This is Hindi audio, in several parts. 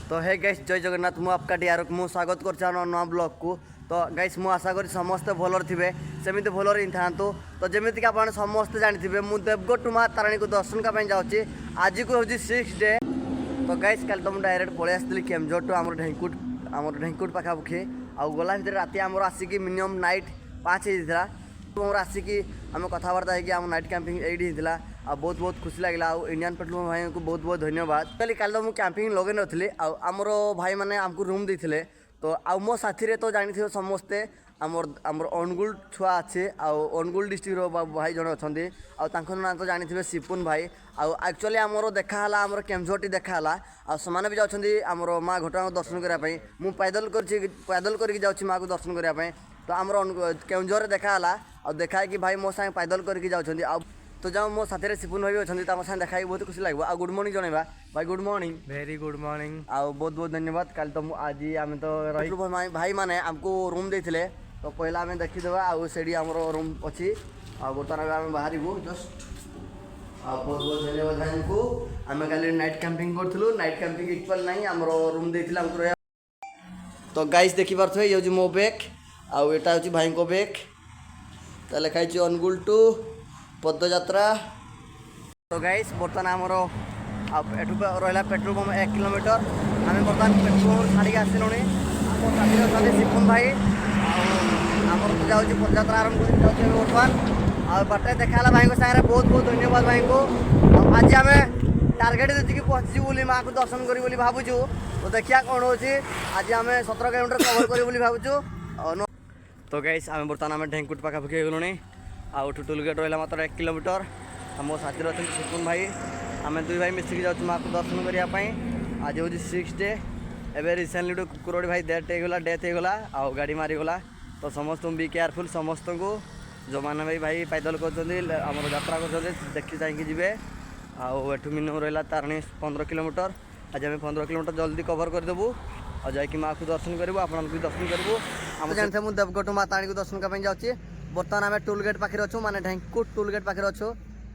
तो हे गाइस जय जगन्नाथ मु आपका डियार मु स्वागत कर नवा ब्लॉग को। तो गाइस मु आशा करी समस्ते भलर थे सेमती भलर ही था। तो जमीक आप समस्ते जानी मु देवगढ़ माँ तारिणी को दर्शन करने जाऊँगी। आज को हूँ 6 डे। तो गाइस कल तो मुझे डायरेक्ट पलि आसती केमझर टू आम ढेंकुट पाखापाखि आउ गला भर राति आमर आसिक मिनिमम नाइट 5 होता तुम आसिक आम कथबार्ता है नाइट कैंपिंग ये होता आ बहुत बहुत खुशी लगे। इंडियन पेट्रोल भाई को बहुत बहुत धन्यवाद। कल तो मुझे कैंपिंग लगे नी आमर भाई मैंने आमको रूम देते। तो आ मो साथी तो जानी समस्ते आमर अनुगुल छुआ अच्छे अनुगुल डिस्ट्रिक्ट भाई जड़े अच्छा ना तो जानी सिपुन भाई एक्चुअली आमर देखाला आमर केमझर देखाला आने भी जाऊँगी आमर माँ घटना दर्शन करने मुझे पैदल करके जाऊँ माँ को दर्शन करने। तो आमर केमझर देखाला देखा कि भाई मो सागे पैदल करके जाऊँगी। तो जाओ मो साथी सिपुन भाई भी अच्छा साथ देखा बहुत खुशी लगे। आ गुड मॉर्निंग जनवा भाई good morning very good morning बहुत बहुत धन्यवाद। कल तो आज आम तो रही भाई मैंने आमको रूम देते। तो पहला आम देखीदे आड़ी आम रूम अच्छी बर्तमान आम बाहर जस्ट बहुत बहुत धन्यवाद भाई को। आम कल नाइट कैंपिंग करूँ नाइट कैंपिंग इक्वल ना आम रूम देते आमको रहा। तो गाइस देखी पारे ये हूँ मो बैग आटा हूँ भाई को बैग तो लिखाई अनुगुल टू पदयात्रा। तो गाइस बर्तमान आमर एठू रहा पेट्रोल पंप 1 किलोमीटर आम बर्तमान पेट्रोल पंप छाड़ी आसलु। मो साथी अच्छा सिपुन भाई आमर तो जाऊँगी पदयात्रा आरंभ कर बर्तमान बाटे देखा भाई सागर बहुत बहुत धन्यवाद भाई को। आज आम टार्गेट देखिए पहुँची बोली माँ को दर्शन करी भावुँ। तो देखिए कौन हो आज आम 17 किलोमीटर कवर करी भावुँ। तो गाइस आम बर्तमान आम ढेंकुट पाखापाखि हो गलुणी आउट टोल गेट रहा मात्र 1 किलोमीटर। मो साथी अच्छा सिपुन भाई आम दुई भाई मिसिक जाऊँ माँ को दर्शन करने। आज हूँ 6 डे एवं रिसेंटली गोटे कुकुर भाई डेथ होगला आउ गाड़ी मारीगला। तो समस्त बी केयरफुल समस्त को जो मैंने भी भाई पैदल कर यात्रा कर देखी चाहिए जी आठू मिनिमम रहा तारिणी 15 किलोमीटर। आज आम 15 किलोमीटर जल्दी कवर करदेबू और जाकि माँ को दर्शन करूँ आपन भी दर्शन करूँ। आम जानते मुझे देवगढ़ माँ तारिणी को दर्शन करने जाऊँगी। बर्तमान आम टोल गेट पाखे अच्छू माने ढेंकुट टोल गेट पाखे अच्छू।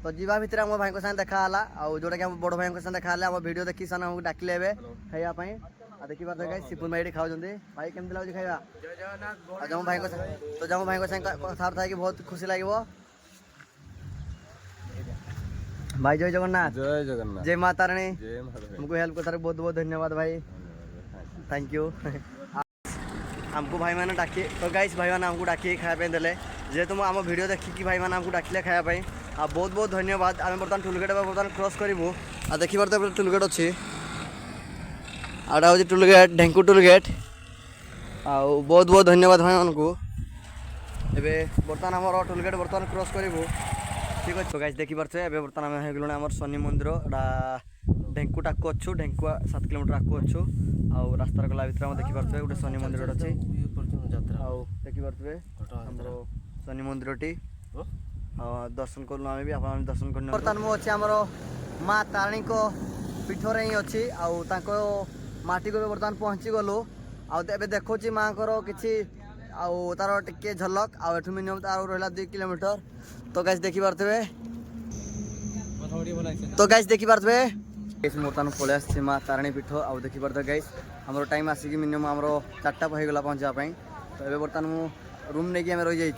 तो जीवा भितर आम भाई साथ देखाला जोटा कि बड़ भाई साथ देखा आम वीडियो देखी सान आमको डाकिले खावाई देखी पारे गाइस सिपुन भाई खाऊँ भाई केमती लगे खाଇବା जो भाई तो जो भाई कथबार्ता है बहुत खुशी लगे। भाई जय जगन्नाथ जय जगन्नाथ जय माता रानी जय हमको हेल्प कर बहुत बहुत धन्यवाद भाई थैंक यू। आमको भाई मैंने डाकी तो गाइस भाई मैंने आमको डाकी खायापी देले जेहेतु आम वीडियो देखिकी भाई मैंने आमको डाकिले खायापी बहुत बहुत धन्यवाद। आम बर्तमान टोलगेट बर्तमान क्रॉस करूँ आ देखी पारे टोलगेट अच्छी आटा हूँ टोलगेट ढेंकु टोलगेट बहुत बहुत धन्यवाद भाई मानू। एवं बर्तमान आम टोलगेट बर्तमान क्रॉस करूँ ठीक अच्छे। गाइस देखी पारे एवं बर्तमान आम हो गलुण आम शनि मंदिर ढेंकु टाकू अच्छु ढेंकुआ 7 किलोमीटर आकू अच्छु रास्तार गला भर देखी पारे गोटे शनि मंदिर अच्छी देखी पारे शनि मंदिर टी दर्शन करूँ आम भी आप दर्शन कर। बर्तमान मुझे आमर माँ तारिणी को पीठर ही अच्छी माटी को बर्तमान पहुँची गलु आबे देखो माँ को किसी तार टे झलक आठ मिनिमम तार रहा 2 किलोमीटर। तो गाइस देखी पारे बर्तमान पलि आसी माँ तारिणी पीठ आउ देखी पारे गाइस आमर टाइम आसिक मिनिमम आमर 4टा होगा पहुँचापी। तो ये बर्तमान मु रूम नहीं आम रही जाइए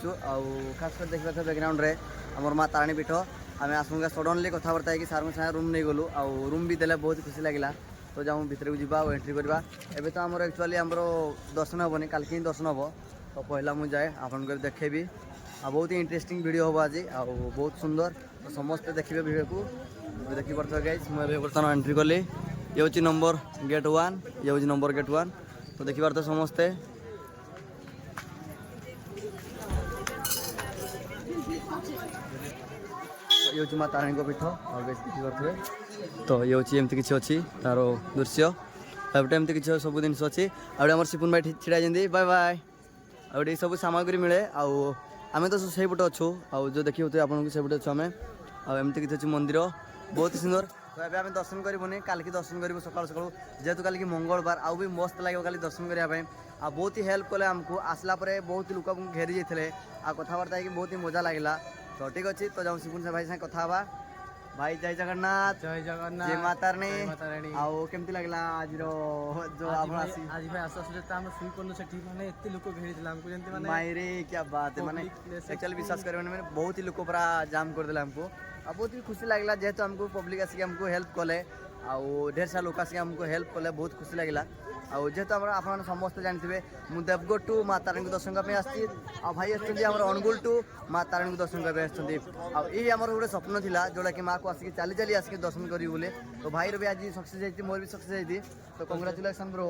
खास कर देखी पारे बैकग्राउंड रे आमर माँ तारिणी पीठ आम आसंका सडनली कथबार्ता है कि सार साथ रूम नहीं गलु रूम भी देले बहुत खुशी लगे। तो जाऊँ भितर को जावा एंट्री करवा एवं तो आमर एक्चुअली आमर दर्शन हेनी कल ही दर्शन हम। तो पहला मुझे जाए आपको देखेबी बहुत ही इंटरेस्टिंग वीडियो हम आज बहुत सुंदर। तो समस्ते देखिए वीडियो को देखी पारे गाइस मुझे बर्तमान एंट्री कली ये हूँ नंबर गेट 1 ये हूँ नंबर गेट 1। तो देखी पारे समस्ते ये हूँ माँ तारिणी पीठ और देखी पारे। तो ये हूँ एमती किसी अच्छी तार दृश्य एपटे एमती किसी सब जिन अच्छी आम सिपुन भाई छिड़ा बाय बाय आउटे सब सामग्री मिले आम तो से पटे अच्छू जो देखी होते आपको से पटे अच्छे आम आमती किसी अच्छी मंदिर बहुत ही सुंदर। तो ये आम दर्शन करूनी काल की दर्शन करूँ सका सका जेहेतु कल की मंगलवार आउ भी मस्त लगे कल दर्शन करने बहुत ही हेल्प कले आमको आसला बहुत लोक घेरी जाते कथबार्ता है बहुत ही मजा लगे। तो ठीक अच्छे तो जाऊँ सिपुन से भाई साथ कथा भाई जय जगन्नाथ जय जगन्नाथ जय माता रानी जय माता रानी आउ केमती लागला आज रो जो आप आसी आज भाई आस आस हम सुई पड़नु सेठी माने एते लोक भेड़ी दिला हमको जंती माने मायरे क्या बात है माने एक्चुअली विश्वास करियो माने बहुत ही लोक पूरा जाम कर देला हमको आ बहुत ही खुशी लागला जेहेतु हमको पब्लिक आसी हमको हेल्प कले आउ ढेर सारा लोक आसी हमको हेल्प कले बहुत खुशी लागला आउ जेहेतु हम आप समस्त जानते मु देवगढ़ टू माँ तारिणी दर्शन करने आसी आ भाई आसुँच अनुगुल टू माँ तारिणी दर्शन करने आसुँच आमर गोटे स्वप्न था जोटा कि माँ को आसिक चली चली आसिक दर्शन करी बोले तो भाई भी आज सक्सेस होती मोर भी सक्सेस होती तो कंग्राचुलेसन ब्रो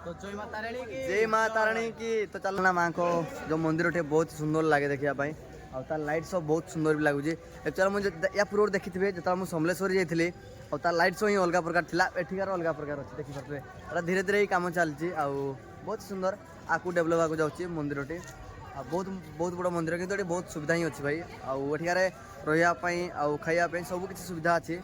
तो जय माता रानी की जय माँ तारिणी की तो चल ना माँ को जो मंदिर टे बहुत सुंदर लगे देखापी आ तार लाइट सब बहुत सुंदर भी लगुच एक्चुअली मुझे या पूर्व देखी थे जो मुझे समलेश्वरी जाइली और तार लाइट शो ही अलग प्रकार था एठिकार अलग प्रकार अच्छे देखी पारे धीरे धीरे ही कम चलती बहुत सुंदर आकू डेभलप आगे जाऊँगी मंदिर टी बहुत बहुत बड़ा मंदिर कि बहुत सुविधा ही अच्छी भाई आठिकार रही खायापी सब किसी सुविधा अच्छी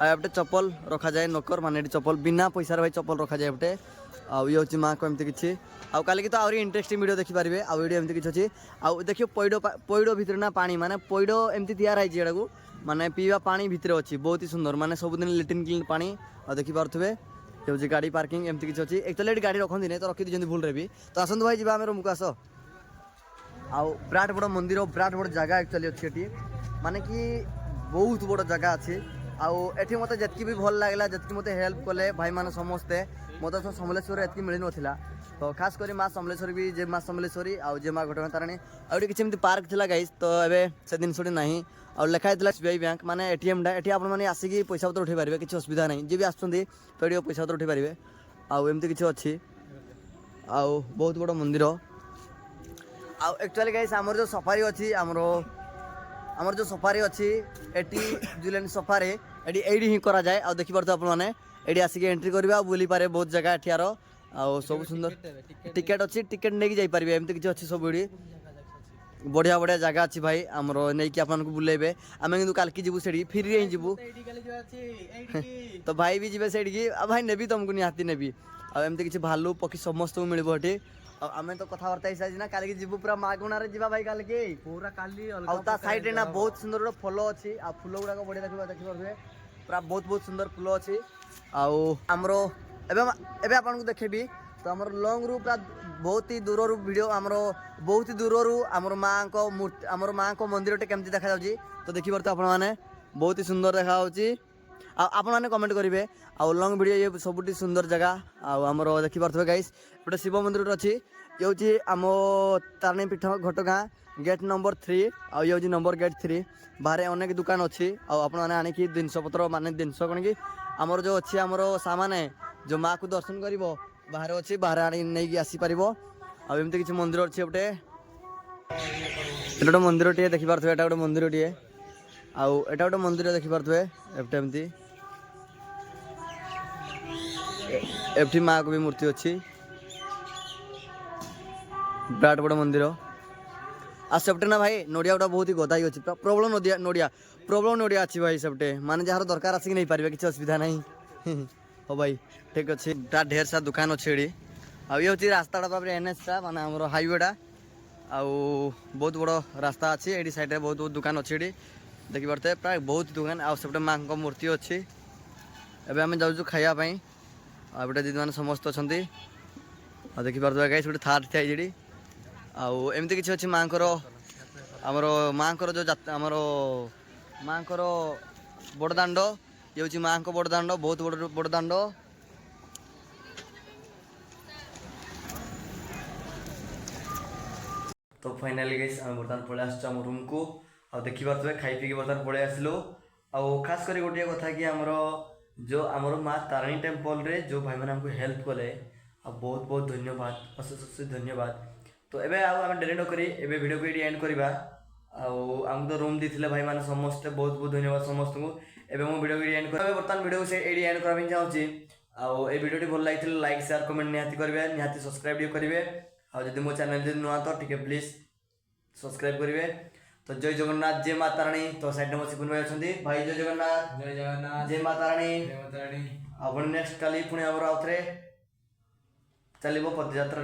आटे चप्पल रखा जाए नकर मान चप्पल बिना पैसा भाई चप्पल रखा जाए एपटे ये हूँ माँ को एमती किसी आउ कल तो आहरी इंटरेस्टिंग वीडियो देखिपारे आउ वीडियो एमती किसी अच्छी आउ देखिए पैड़ भितर ना पानी माने पैड़ एमती तैयार है एटा माने पीवा पानी भितर अच्छी बहुत ही सुंदर माने सबुदिन लिट्रिन क्लीन पानी आ देखिपे ये हूँ गाड़ी पार्किंग एमती किसी अच्छी एक्चुअली गाड़ी रखती नहीं तो रखी दीजिए भूल भी तो आसतु भाई जी रूम को आस आउ विराट बड़ मंदिर विराट बड़ जगह एक्चुअली अच्छी एटी माने कि बहुत बड़ जगह अच्छी आउ मत जी भी भल लगला जी मत हेल्प कले भाई मैंने समस्ते मत तो समलेश्वर एति मिल ना तो खास कर माँ समलेश्वरी भी जे माँ समलेश्वरी आउ जे माँ घटगां तारिणी आउटे किसी पार्क था गाइस तो एवं से जिन ना और लिखाई SBI बैंक माने ATM डा एटी आपने आसिकी पैसा पत्र उठे पारे किसी असुविधा नहीं जी भी आसुँच तो पैसा पत्र उठे पारे आमती किसी अच्छी आउ बहुत बड़ मंदिर आउ एक्चुअली गाइस आमर जो सफारी अच्छी आमर जो सफारी अच्छी एटी जुलेन सफारी एटी ही करा जाए आ देखि पारथो आपण माने एटी आसिक एंट्री करबा बुली पारे बहुत जगह एठियार आ सब सुंदर टिकेट अच्छी टिकेट नहीं जाई पारबे एमती किसी अच्छी सब एडी बढ़िया बढ़िया जगह अच्छी भाई आमर नहीं कि आपन को बुलेबे आमे किंतु काल की जीवु सेडी फ्री रे जीवु तो भाई भी जीवे सेडी की आ भाई नेबी तुमको निहाती नेबी आ एमती किसी भालू पक्षी समस्त को मिलबो हटी आमे तो कथबार्ता हिसाब से ना काल की जीवु पूरा मागुणा रे जीवा भाई काल के पूरा काली आ ता साइड रे ना बहुत सुंदर रो फलो अछि आ फुलो गुडा को बढ़िया देखि परबे पूरा बहुत बहुत सुंदर फुलो अछि आ हमरो एबे आपन को देखेबी तो हमर लॉन्ग रू पूरा बहुत ही दूर रू वीडियो हमरो बहुत ही दूर रू हमर मां को मूर्ति हमर मां को मंदिर टे केमती देखा जाउची तो देखि परतो आपण माने बहुत ही सुंदर देखा होची आपण माने कमेंट करिवे आ लॉन्ग वीडियो ये सबुटी सुंदर जगह आ हमरो देखि परतो गाइस गोटे शिव मंदिर अछि ये होची आमो तारिणी पीठ घटगां गेट नंबर 3 आ ये होची नंबर गेट 3 बाहर अनेक दुकान अच्छी आपण माने आने की जिनस पत्र माने जिनस कोन की हमर जो अच्छी हमर सामान जो माँ को दर्शन करिवो बाहर अच्छी बाहर आनी नहीं कि आसी पारिबो आ एमती किसी मंदिर अच्छी एपटे एटा मंदिर टे देखि पारथो एटा गोटे मंदिर टे आउ एटा गोटे मंदिर देखि पारथो एपटे एमती एफटी माँ को भी मूर्ति अच्छी विराट बड़ मंदिर आ सेपटे ना भाई नड़िया गुटा बहुत ही गदाई अच्छी प्रबल नड़िया प्रबल नड़िया अच्छी भाई सेपटे माने जार दरकार आसिक नहीं पारे किसी असुविधा नहीं हो भाई ठीक अच्छे ढेर सारा दुकान अच्छे ये ये हूँ रास्ता NH टा माने हमर हाईवेटा आउ बहुत बड़ रास्ता अच्छी ये साइड में बहुत बहुत दुकान अच्छे ये देखी पारे प्राय बहुत दुकान आउ सेपटे माँ को मूर्ति अच्छी एवं आम जाऊँ खायापी आटे दीदी मैंने समस्त अच्छा देखी पारे गाइस गोटे थार थी ये आउ एमती किसी अच्छी माँ को आमर माँ को जो आमर माँ को बड़दाण्ड ये हूँ माँ को बड़दाण्ड बहुत बड़ बड़दाण्ड तो फाइनाली गाइस आम बर्तमान पलि आम रूम को आ देखी पारे खाई पी बर्तमान पलि आसलु आउ खास कर गोटे कथा कि आमर जो आमर माँ तारिणी टेम्पल रे जो भाई मैंने हमको हेल्प कले आ बहुत बहुत धन्यवाद अशेष अशेष धन्यवाद तो एबे आम डेरी न करी एबे वीडियो को एंड करवा आमको तो रूम देते भाई मैंने समस्ते बहुत बहुत धन्यवाद समस्त को एबे मो वीडियो को एंड कर बर्तमान वीडियो से एंड करबा चाहूँगी आउ ए वीडियो भल लगी लाइक शेयर कमेंट निहाती करेंगे निहाती सब्सक्राइब करेंगे आदि मो चैनल नुआ तो टे प्लीज सब्सक्राइब करेंगे तो जय जगन्नाथ जय माता रानी तो साइड में सिपुन भाई अच्छा भाई जय जगन्नाथ जय माता रानी आप नेक्स्ट काली पुणी आम आउ थे चलो पदयात्रा।